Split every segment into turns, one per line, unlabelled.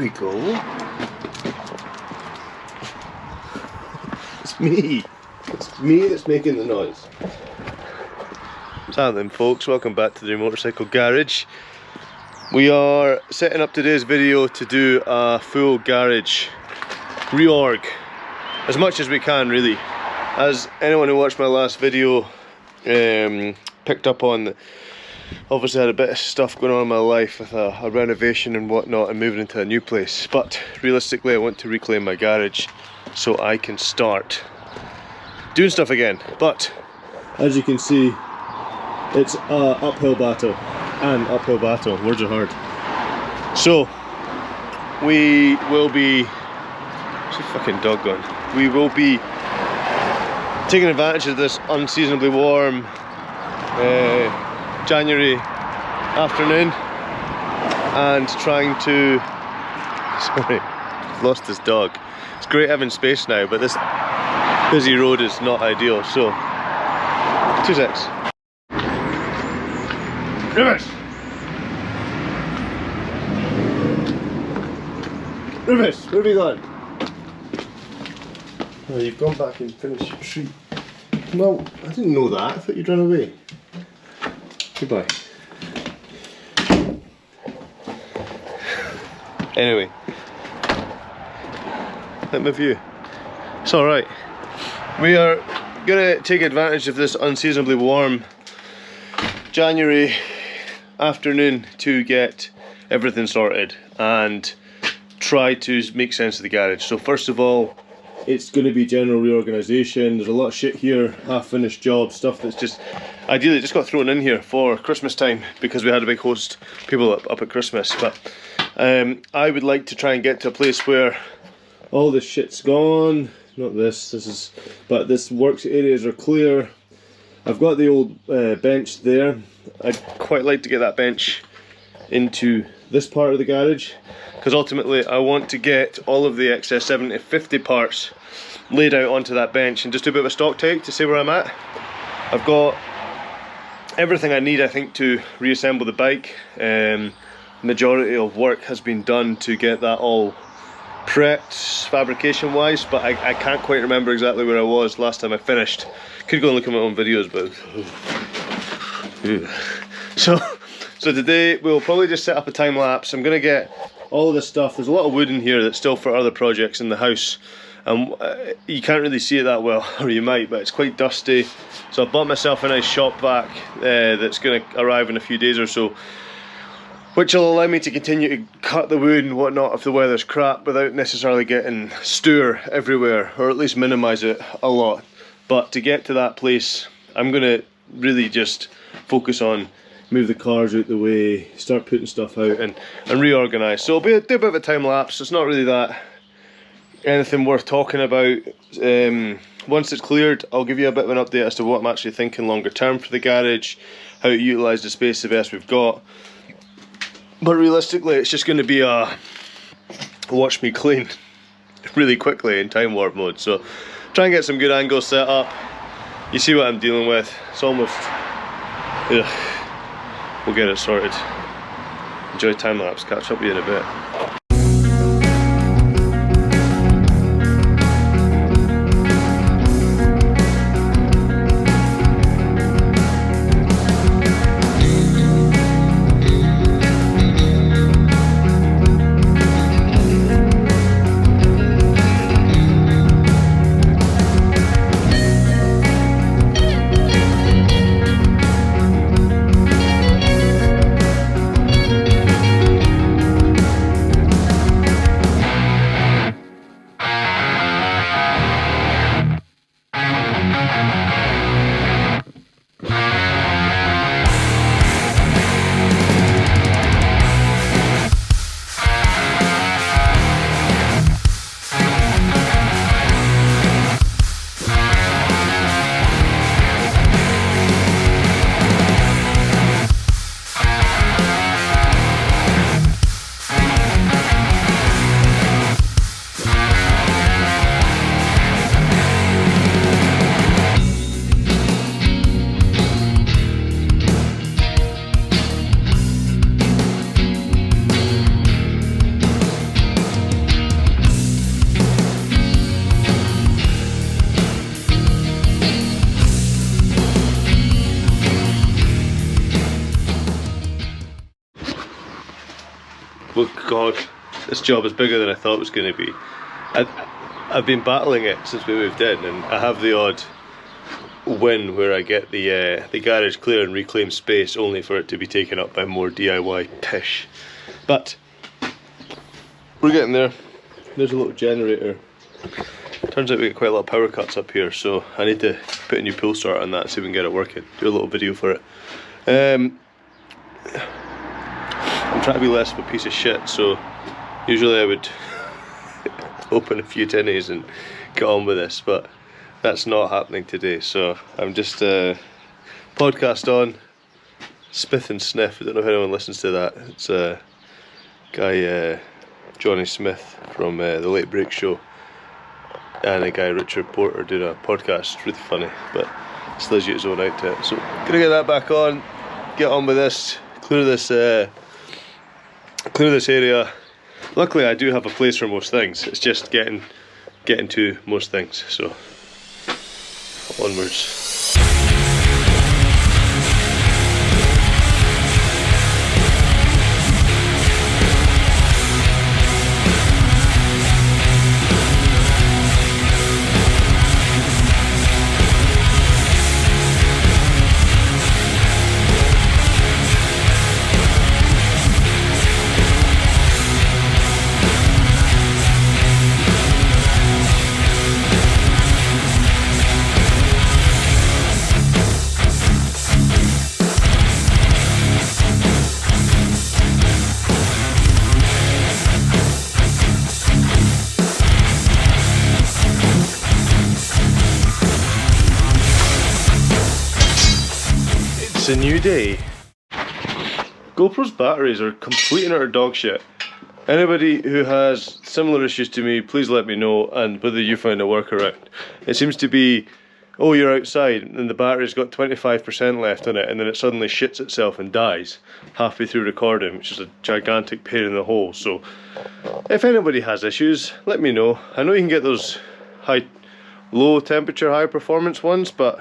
we go. It's me. It's me that's making the noise. So then folks, welcome back to the Motorcycle Garage. We are setting up today's video to do a full garage reorg. As much as we can really. As anyone who watched my last video picked up on, obviously I had a bit of stuff going on in my life with a renovation and whatnot and moving into a new place. But realistically I want to reclaim my garage so I can start doing stuff again. But as you can see, it's an uphill battle. Words are hard. So we will be, where's the fucking dog gone? We will be taking advantage of this unseasonably warm January afternoon and trying to, sorry, lost this dog. It's great having space now, but this busy road is not ideal, so 2 secs. Rivers! Rivers, where have you gone? Oh, you've gone back and finished your treat. Well, I didn't know that. I thought you'd run away. Goodbye. Anyway, let me view. It's alright. We are going to take advantage of this unseasonably warm January afternoon to get everything sorted and try to make sense of the garage. So first of all, it's going to be general reorganisation. There's a lot of shit here, half finished jobs, stuff that's just ideally just got thrown in here for Christmas time because we had a big host people up at Christmas. But I would like to try and get to a place where all this shit's gone. Not this, but this works areas are clear. I've got the old bench there. I'd quite like to get that bench into this part of the garage because ultimately I want to get all of the XS70/50 parts laid out onto that bench and just do a bit of a stock take to see where I'm at. I've got everything I need, I think, to reassemble the bike. Majority of work has been done to get that all prepped fabrication wise, but I can't quite remember exactly where I was last time I finished. Could go and look at my own videos, but so today we'll probably just set up a time lapse. I'm gonna get all of this stuff. There's a lot of wood in here that's still for other projects in the house, and you can't really see it that well, or you might, but it's quite dusty. So I bought myself a nice shop vac that's gonna arrive in a few days or so, which will allow me to continue to cut the wood and whatnot if the weather's crap without necessarily getting stour everywhere, or at least minimise it a lot. But to get to that place, I'm gonna really just focus on move the cars out the way, start putting stuff out and reorganise. So do a bit of a time lapse. It's not really that anything worth talking about. Once it's cleared, I'll give you a bit of an update as to what I'm actually thinking longer term for the garage, how to utilise the space the best we've got. But realistically, it's just going to be a watch me clean really quickly in time warp mode. So try and get some good angles set up. You see what I'm dealing with. It's almost, ugh. We'll get it sorted. Enjoy time lapse. Catch up with you in a bit. Well, God, this job is bigger than I thought it was going to be. I've been battling it since we moved in, and I have the odd win where I get the garage clear and reclaim space only for it to be taken up by more DIY pish. But we're getting there. There's a little generator. Turns out we get quite a lot of power cuts up here, so I need to put a new pull start on that so we can get it working. Do a little video for it. I'm trying to be less of a piece of shit, so usually I would open a few tinnies and get on with this, but that's not happening today. So I'm just podcast on, Smith and Sniff. I don't know if anyone listens to that. It's a guy, Johnny Smith from the Late Break Show, and a guy Richard Porter doing a podcast. It's really funny, but still has his own out to it. So gonna get that back on, get on with this, clear this area. Luckily I do have a place for most things. It's just getting to most things. So onwards. It's a new day. GoPro's batteries are complete and utter dog shit. Anybody who has similar issues to me, please let me know, and whether you find a workaround. It seems to be, oh, you're outside and the battery's got 25% left on it, and then it suddenly shits itself and dies halfway through recording, which is a gigantic pain in the hole. So if anybody has issues, let me know. I know you can get those low temperature, high performance ones, but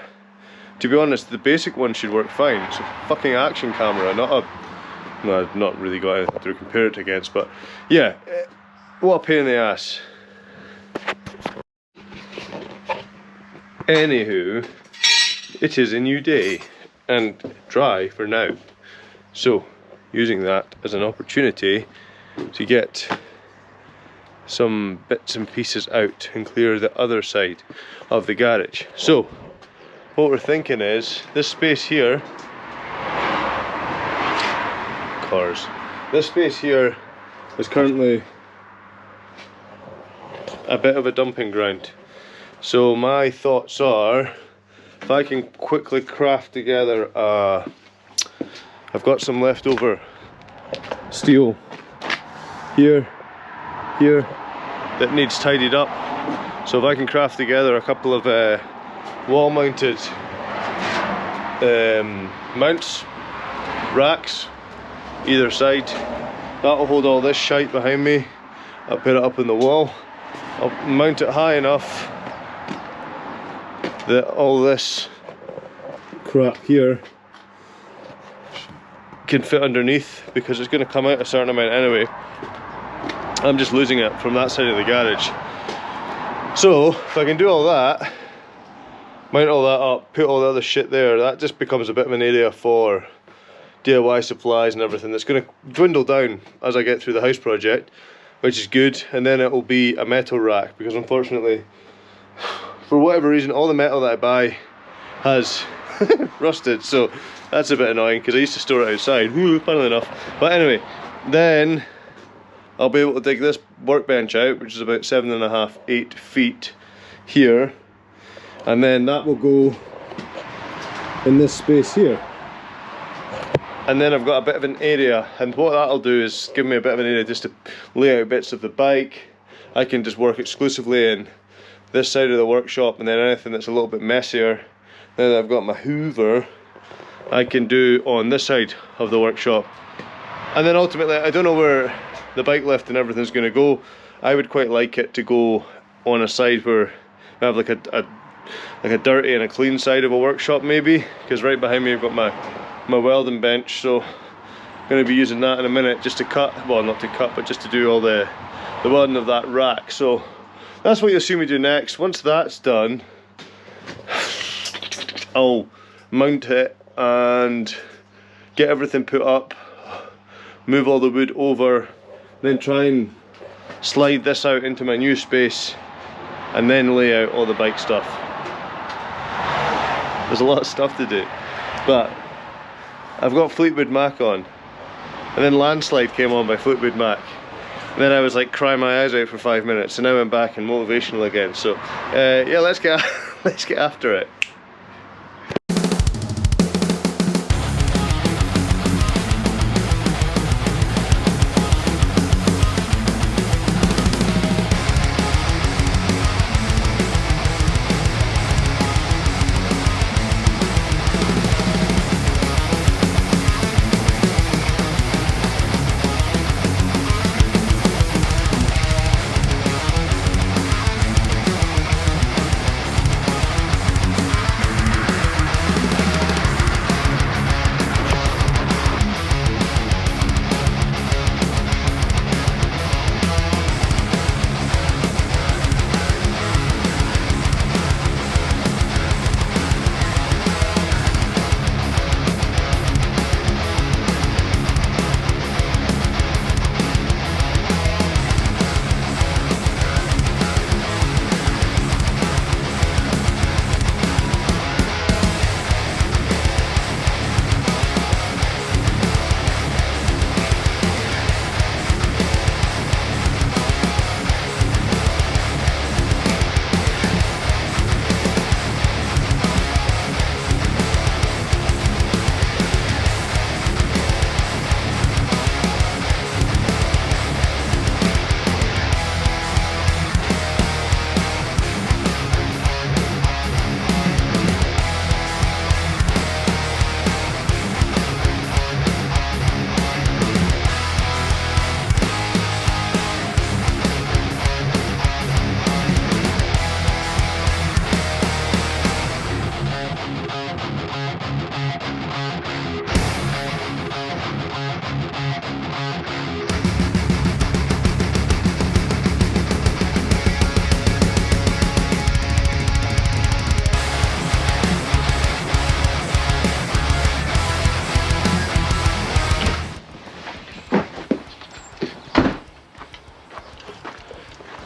to be honest, the basic one should work fine. It's a fucking action camera, not a... No, I've not really got anything to compare it against, but yeah, what a pain in the ass. Anywho, it is a new day, and dry for now. So, using that as an opportunity to get some bits and pieces out and clear the other side of the garage. So, what we're thinking is, this space here, this space here is currently a bit of a dumping ground. So my thoughts are, if I can quickly craft together I've got some leftover steel here that needs tidied up. So if I can craft together a couple of wall mounted mounts, racks either side, that'll hold all this shite behind me. I'll put it up in the wall, I'll mount it high enough that all this crap here can fit underneath, because it's going to come out a certain amount anyway. I'm just losing it from that side of the garage. So if I can do all that, mount all that up, put all the other shit there, that just becomes a bit of an area for DIY supplies and everything. That's going to dwindle down as I get through the house project, which is good. And then it will be a metal rack, because unfortunately, for whatever reason, all the metal that I buy has rusted, so that's a bit annoying, because I used to store it outside, funnily enough. But anyway, then I'll be able to dig this workbench out, which is about 7.5, 8 feet here, and then that will go in this space here. And then I've got a bit of an area, and what that'll do is give me a bit of an area just to lay out bits of the bike. I can just work exclusively in this side of the workshop, and then anything that's a little bit messier, then I've got my Hoover, I can do on this side of the workshop. And then ultimately, I don't know where the bike lift and everything's going to go. I would quite like it to go on a side where I have like a dirty and a clean side of a workshop maybe, because right behind me I've got my welding bench, so Going to be using that in a minute just to cut, well not to cut, but just to do all the welding of that rack. So that's what you'll see me do next. Once that's done, I'll mount it and get everything put up, move all the wood over, then try and slide this out into my new space, and then lay out all the bike stuff. There's a lot of stuff to do, but I've got Fleetwood Mac on, and then Landslide came on by Fleetwood Mac, and then I was like crying my eyes out for 5 minutes, and now I'm back and motivational again. So yeah, let's get after it.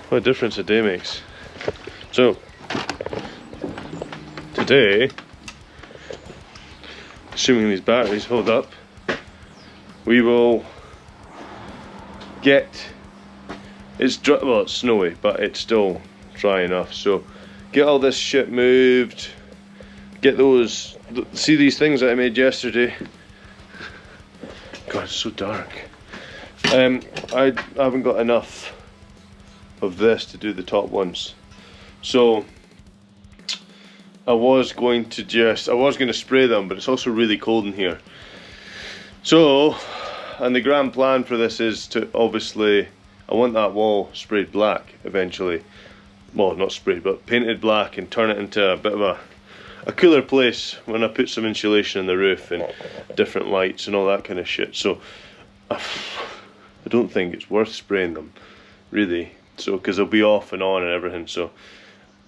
What a difference a day makes. So, today, assuming these batteries hold up, we will get, well it's snowy, but it's still dry enough, so get all this shit moved, get those, see these things that I made yesterday. God, it's so dark. I haven't got enough of this to do the top ones, so I was going to spray them, but it's also really cold in here. So, and the grand plan for this is to, obviously, I want that wall sprayed black eventually. Well, not sprayed, but painted black, and turn it into a bit of a cooler place when I put some insulation in the roof and different lights and all that kind of shit. So I don't think it's worth spraying them, really. So, because they'll be off and on and everything. So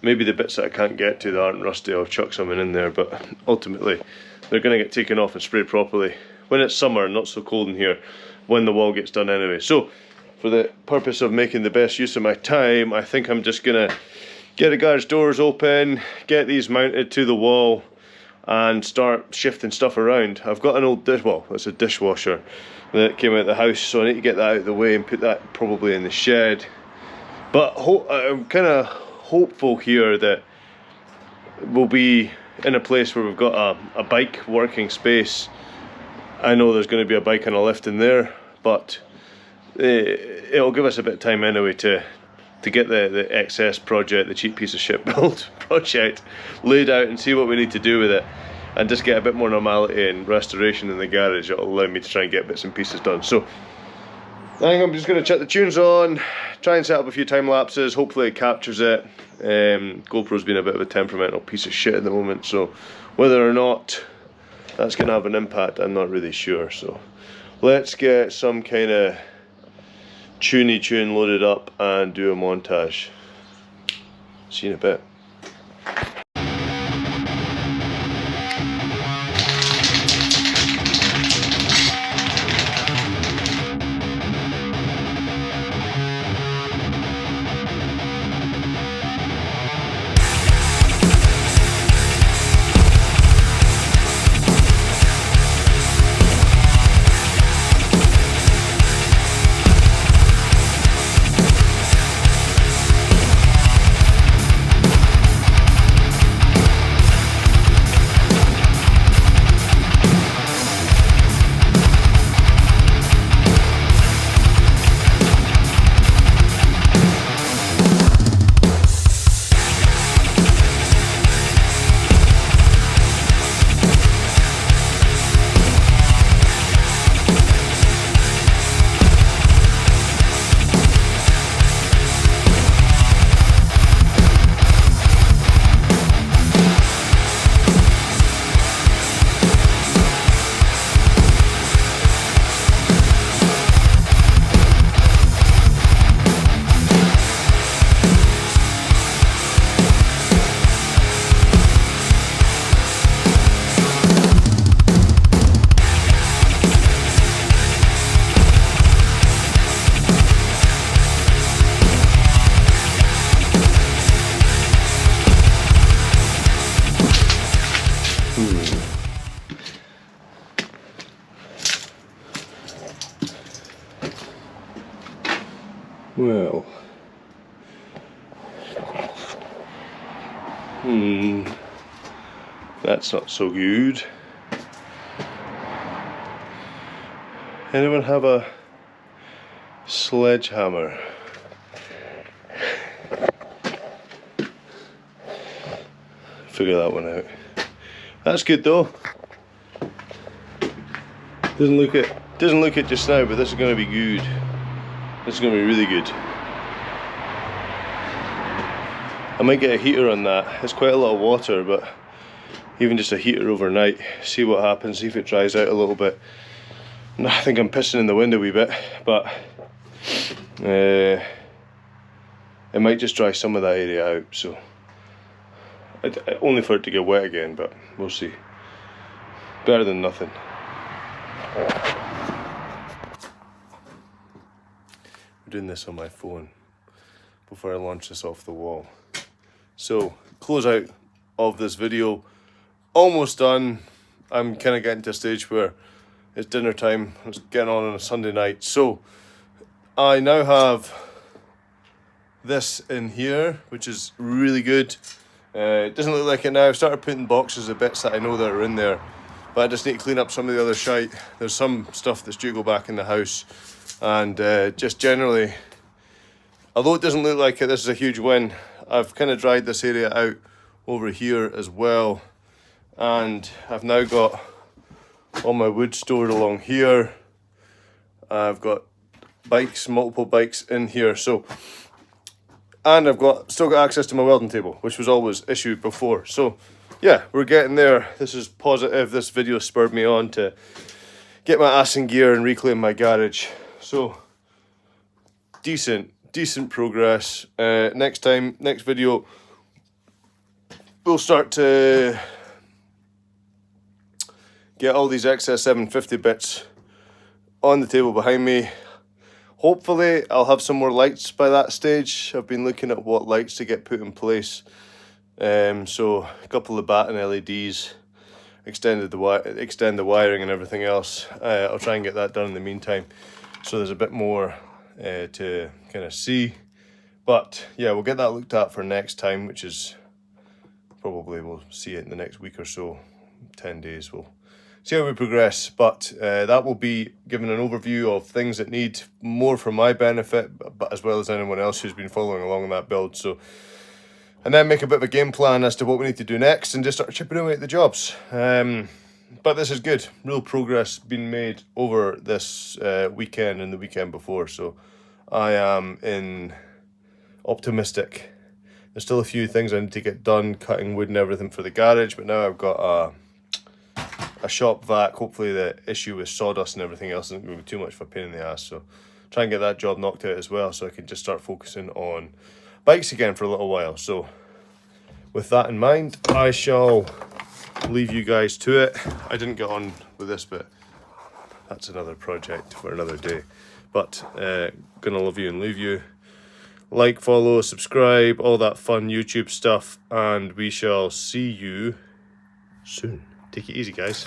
maybe the bits that I can't get to that aren't rusty, I'll chuck something in there. But ultimately, they're going to get taken off and sprayed properly when it's summer and not so cold in here, when the wall gets done anyway. So, for the purpose of making the best use of my time, I think I'm just going to get the garage doors open, get these mounted to the wall, and start shifting stuff around. I've got an old it's a dishwasher that came out of the house, so I need to get that out of the way and put that probably in the shed. But I'm kind of hopeful here that we'll be in a place where we've got a bike working space. I know there's going to be a bike and a lift in there, but it'll give us a bit of time anyway to get the XS project, the cheap piece of shit build project, laid out and see what we need to do with it, and just get a bit more normality and restoration in the garage. It'll allow me to try and get bits and pieces done. So I think I'm just going to chuck the tunes on, try and set up a few time lapses, hopefully it captures it. GoPro's been a bit of a temperamental piece of shit at the moment, so whether or not that's going to have an impact, I'm not really sure. So let's get some kind of tuney tune loaded up and do a montage. See you in a bit. Well, that's not so good. Anyone have a sledgehammer? Figure that one out. That's good though. Doesn't look it just now, but this is going to be good. This is going to be really good. I might get a heater on that. It's quite a lot of water, but even just a heater overnight, see what happens, see if it dries out a little bit. I think I'm pissing in the wind a wee bit, but it might just dry some of that area out, so only for it to get wet again, but we'll see. Better than nothing. I'm doing this on my phone before I launch this off the wall. So, close out of this video, almost done. I'm kind of getting to a stage where it's dinner time. It's getting on a Sunday night. So, I now have this in here, which is really good. It doesn't look like it now. I've started putting boxes of bits that I know that are in there, but I just need to clean up some of the other shite. There's some stuff that's due to go back in the house, and just generally, although it doesn't look like it, this is a huge win. I've kind of dried this area out over here as well, and I've now got all my wood stored along here. I've got bikes, multiple bikes in here, so, and I've still got access to my welding table, which was always issued before. So yeah, we're getting there. This is positive. This video spurred me on to get my ass in gear and reclaim my garage. So decent progress. Next video, we'll start to get all these XS750 bits on the table behind me. Hopefully I'll have some more lights by that stage. I've been looking at what lights to get put in place. So a couple of batten LEDs, extend the wiring and everything else. I'll try and get that done in the meantime, so there's a bit more to kind of see. But yeah, we'll get that looked at for next time, which is probably, we'll see it in the next week or so, 10 days. We'll see how we progress, but that will be giving an overview of things that need more for my benefit, but as well as anyone else who's been following along on that build. So, and then make a bit of a game plan as to what we need to do next and just start chipping away at the jobs. But this is good. Real progress being made over this weekend and the weekend before, so I am optimistic. There's still a few things I need to get done, cutting wood and everything for the garage, but now I've got a a shop vac. Hopefully the issue with sawdust and everything else isn't going to be too much of a pain in the ass. So try and get that job knocked out as well, so I can just start focusing on bikes again for a little while. So with that in mind, I shall leave you guys to it. I didn't get on with this bit. That's another project for another day. But gonna love you and leave you. Like, follow, subscribe, all that fun YouTube stuff, and we shall see you soon. Take it easy, guys.